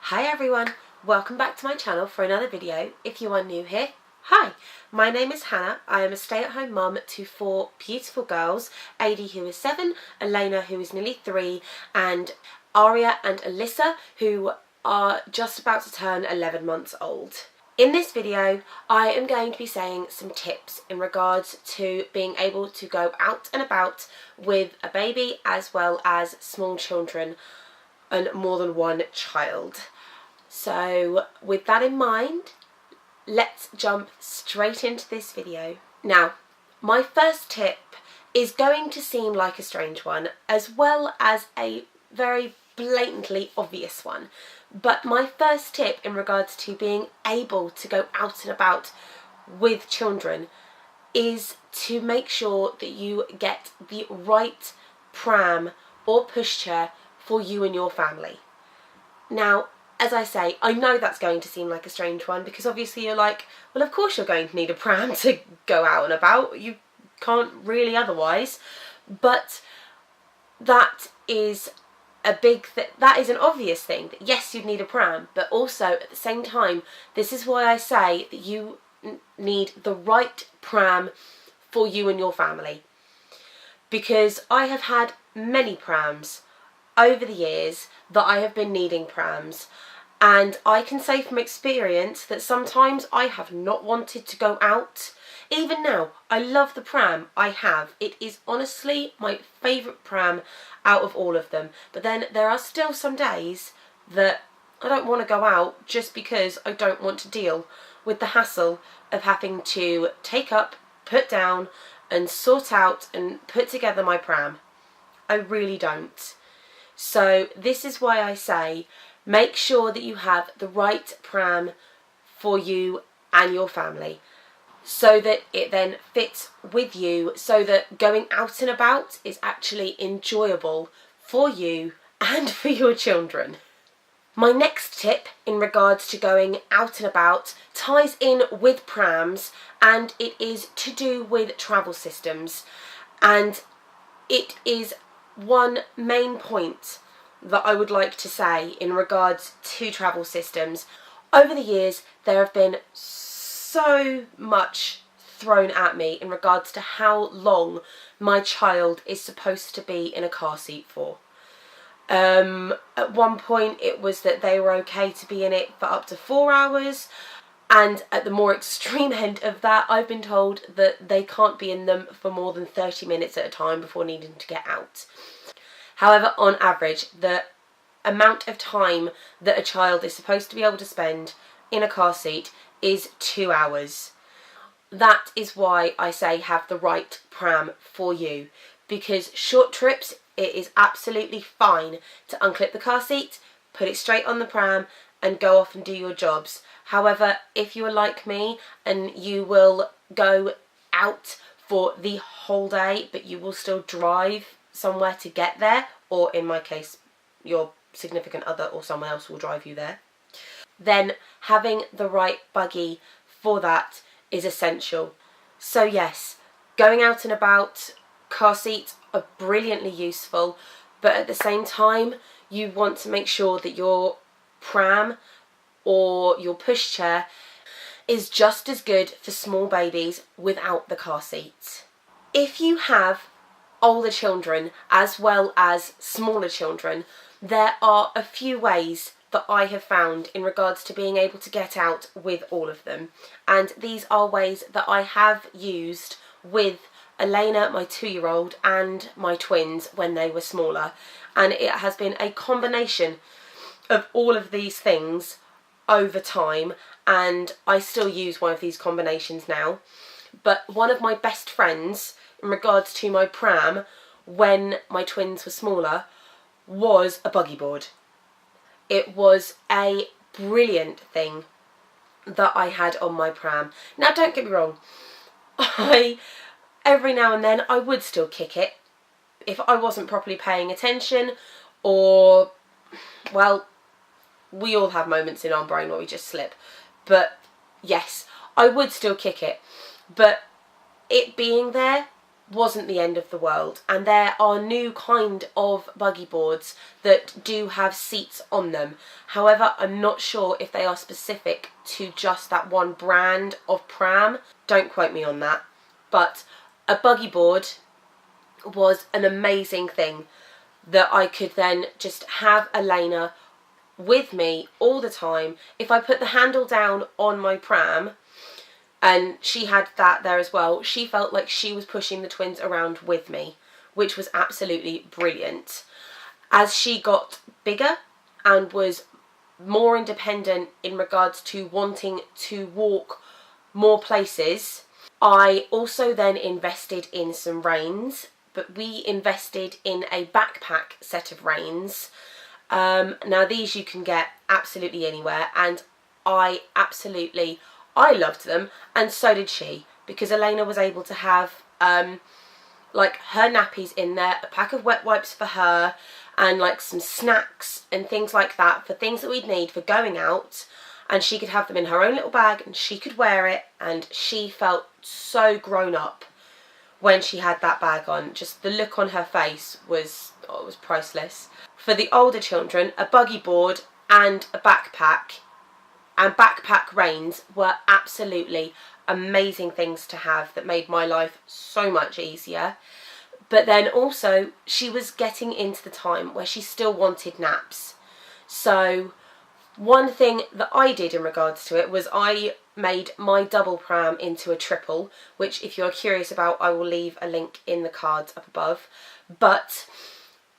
Hi everyone, welcome back to my channel for another video. If you are new here, hi, my name is Hannah. I am a stay-at-home mum to four beautiful girls, Adi who is 7, Elena who is nearly 3 and Aria and Alyssa who are just about to turn 11 months old. In this video I am going to be saying some tips in regards to being able to go out and about with a baby as well as small children and more than one child. So with that in mind, let's jump straight into this video. Now, my first tip is going to seem like a strange one as well as a very blatantly obvious one. But my first tip in regards to being able to go out and about with children is to make sure that you get the right pram or pushchair for you and your family. Now, as I say, I know that's going to seem like a strange one because obviously you're like, well, of course you're going to need a pram to go out and about. You can't really otherwise. But that is a big that is an obvious thing, that yes, you'd need a pram, but also at the same time, this is why I say that you need the right pram for you and your family. Because I have had many prams over the years that I have been needing prams, and I can say from experience that sometimes I have not wanted to go out. Even now, I love the pram I have. It is honestly my favourite pram out of all of them. But then there are still some days that I don't want to go out just because I don't want to deal with the hassle of having to take up, put down and sort out and put together my pram. I really don't. So this is why I say make sure that you have the right pram for you and your family so that it then fits with you, so that going out and about is actually enjoyable for you and for your children. My next tip in regards to going out and about ties in with prams, and it is to do with travel systems, and it is one main point that I would like to say in regards to travel systems. Over the years there have been so much thrown at me in regards to how long my child is supposed to be in a car seat for. At one point it was that they were okay to be in it for up to 4 hours, and at the more extreme end of that I've been told that they can't be in them for more than 30 minutes at a time before needing to get out. However, on average, the amount of time that a child is supposed to be able to spend in a car seat is 2 hours. That is why I say have the right pram for you, because short trips, it is absolutely fine to unclip the car seat, put it straight on the pram and go off and do your jobs. However, if you are like me and you will go out for the whole day but you will still drive somewhere to get there, or in my case your significant other or someone else will drive you there, then having the right buggy for that is essential. So yes, going out and about, car seats are brilliantly useful, but at the same time you want to make sure that your pram or your pushchair is just as good for small babies without the car seat. If you have older children as well as smaller children, there are a few ways that I have found in regards to being able to get out with all of them, and these are ways that I have used with Elena, my 2-year-old, and my twins when they were smaller, and it has been a combination of all of these things over time, and I still use one of these combinations now. But one of my best friends in regards to my pram when my twins were smaller was a buggy board. It was a brilliant thing that I had on my pram. Now don't get me wrong, every now and then I would still kick it if I wasn't properly paying attention, or, well, we all have moments in our brain where we just slip. But yes, I would still kick it, but it being there wasn't the end of the world, and there are new kind of buggy boards that do have seats on them. However, I'm not sure if they are specific to just that one brand of pram. Don't quote me on that. But a buggy board was an amazing thing that I could then just have Elena with me all the time. If I put the handle down on my pram, and she had that there as well, she felt like she was pushing the twins around with me, which was absolutely brilliant. As she got bigger and was more independent in regards to wanting to walk more places, I also then invested in some reins, but we invested in a backpack set of reins. Now these you can get absolutely anywhere, and I loved them, and so did she, because Elena was able to have like her nappies in there, a pack of wet wipes for her, and like some snacks and things like that for things that we'd need for going out, and she could have them in her own little bag and she could wear it, and she felt so grown up when she had that bag on. Just the look on her face was, oh, it was priceless. For the older children, a buggy board and a backpack and backpack reins were absolutely amazing things to have that made my life so much easier. But then also she was getting into the time where she still wanted naps. So one thing that I did in regards to it was I made my double pram into a triple, which if you're curious about, I will leave a link in the cards up above. But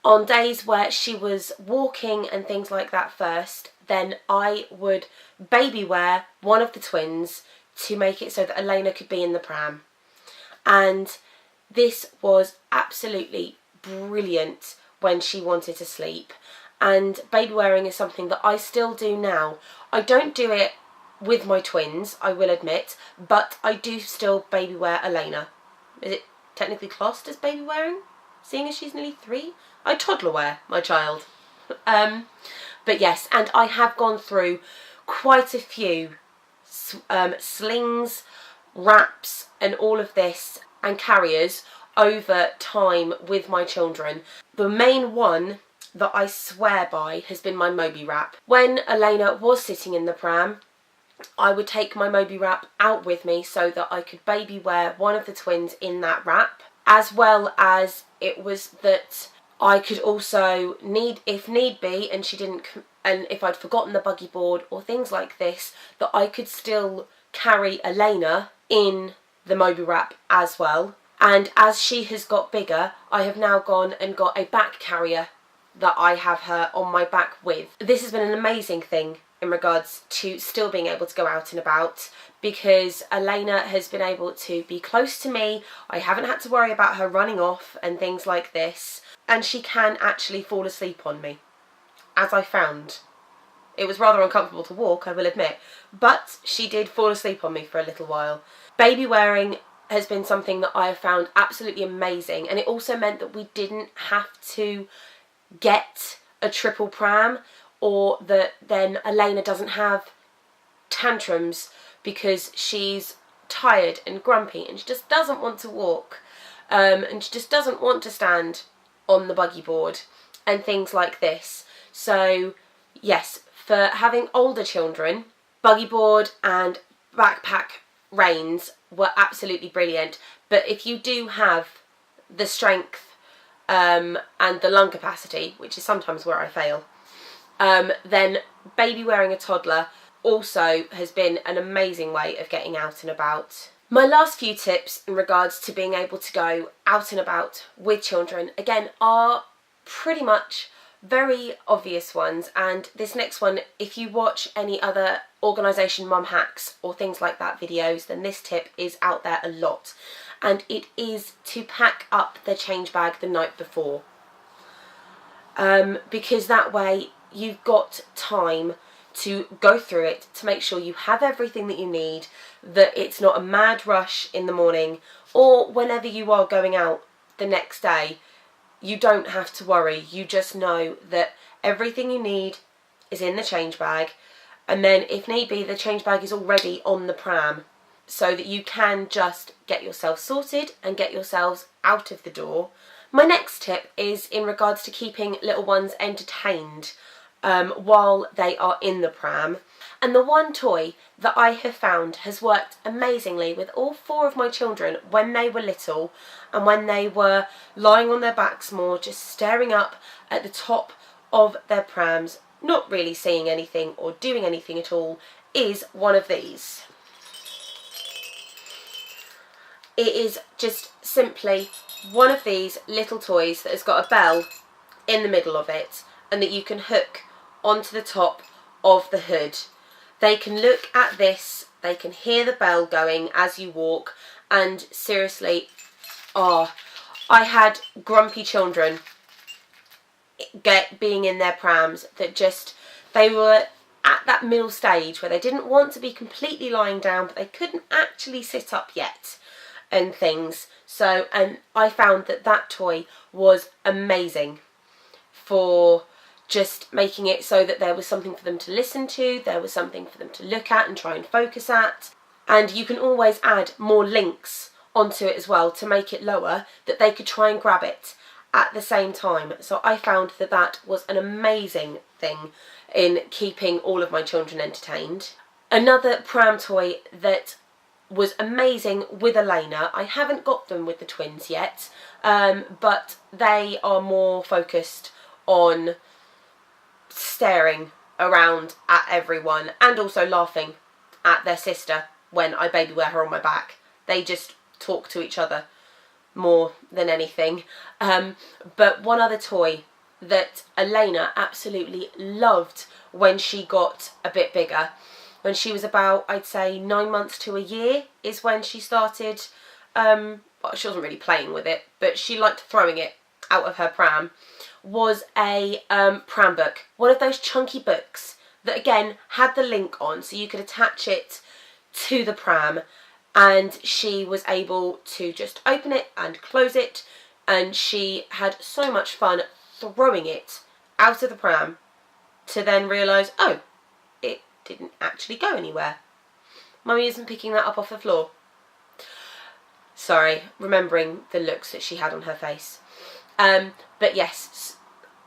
on days where she was walking and things like that first, then I would baby wear one of the twins to make it so that Elena could be in the pram. And this was absolutely brilliant when she wanted to sleep. And baby wearing is something that I still do now. I don't do it with my twins, I will admit, but I do still baby wear Elena. Is it technically classed as baby wearing, seeing as she's nearly 3? I toddler wear my child. But yes, and I have gone through quite a few slings, wraps and all of this and carriers over time with my children. The main one that I swear by has been my Moby wrap. When Elena was sitting in the pram, I would take my Moby wrap out with me so that I could baby wear one of the twins in that wrap, as well as it was that I could also if need be, and if I'd forgotten the buggy board or things like this, that I could still carry Elena in the Moby wrap as well. And as she has got bigger, I have now gone and got a back carrier that I have her on my back with. This has been an amazing thing in regards to still being able to go out and about, because Elena has been able to be close to me. I haven't had to worry about her running off and things like this, and she can actually fall asleep on me, as I found. It was rather uncomfortable to walk, I will admit, but she did fall asleep on me for a little while. Baby wearing has been something that I have found absolutely amazing, and it also meant that we didn't have to get a triple pram, or that then Elena doesn't have tantrums because she's tired and grumpy and she just doesn't want to walk, and she just doesn't want to stand on the buggy board and things like this. So yes, for having older children, buggy board and backpack reins were absolutely brilliant. But if you do have the strength and the lung capacity, which is sometimes where I fail, then baby wearing a toddler also has been an amazing way of getting out and about. My last few tips in regards to being able to go out and about with children, again, are pretty much very obvious ones, and this next one, if you watch any other organisation mum hacks or things like that videos, then this tip is out there a lot, and it is to pack up the change bag the night before, because that way you've got time to go through it, to make sure you have everything that you need, that it's not a mad rush in the morning, or whenever you are going out the next day. You don't have to worry. You just know that everything you need is in the change bag, and then if need be, the change bag is already on the pram. so that you can just get yourself sorted and get yourselves out of the door. My next tip is in regards to keeping little ones entertained while they are in the pram. And the one toy that I have found has worked amazingly with all 4 of my children when they were little and when they were lying on their backs more, just staring up at the top of their prams, not really seeing anything or doing anything at all, is one of these. It is just simply one of these little toys that has got a bell in the middle of it and that you can hook onto the top of the hood. They can look at this, they can hear the bell going as you walk, and seriously, I had grumpy children being in their prams that just, they were at that middle stage where they didn't want to be completely lying down, but they couldn't actually sit up yet and things. So, and I found that that toy was amazing for just making it so that there was something for them to listen to, there was something for them to look at and try and focus at. And you can always add more links onto it as well to make it lower, that they could try and grab it at the same time. So I found that that was an amazing thing in keeping all of my children entertained. Another pram toy that was amazing with Elena, I haven't got them with the twins yet, but they are more focused on staring around at everyone and also laughing at their sister when I baby wear her on my back. They just talk to each other more than anything. But one other toy that Elena absolutely loved when she got a bit bigger, when she was about, I'd say 9 months to a year, is when she started, well, she wasn't really playing with it, but she liked throwing it out of her pram, was a pram book. One of those chunky books that again had the link on so you could attach it to the pram, and she was able to just open it and close it, and she had so much fun throwing it out of the pram to then realise, oh, it didn't actually go anywhere. Mummy isn't picking that up off the floor. Sorry, remembering the looks that she had on her face. But yes,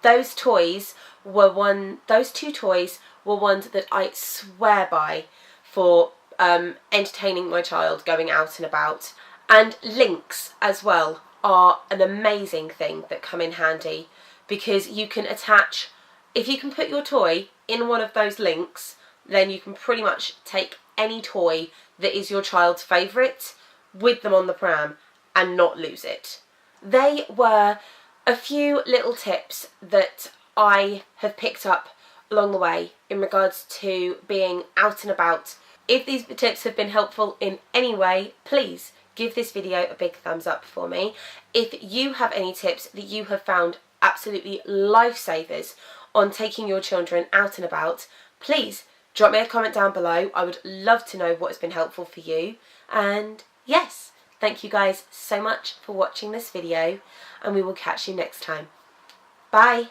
those toys were those 2 toys were ones that I swear by for entertaining my child going out and about. And links as well are an amazing thing that come in handy, because you can attach, if you can put your toy in one of those links, then you can pretty much take any toy that is your child's favourite with them on the pram and not lose it. They were a few little tips that I have picked up along the way in regards to being out and about. If these tips have been helpful in any way, please give this video a big thumbs up for me. If you have any tips that you have found absolutely lifesavers on taking your children out and about, please drop me a comment down below. I would love to know what has been helpful for you. And yes, thank you guys so much for watching this video, and we will catch you next time. Bye!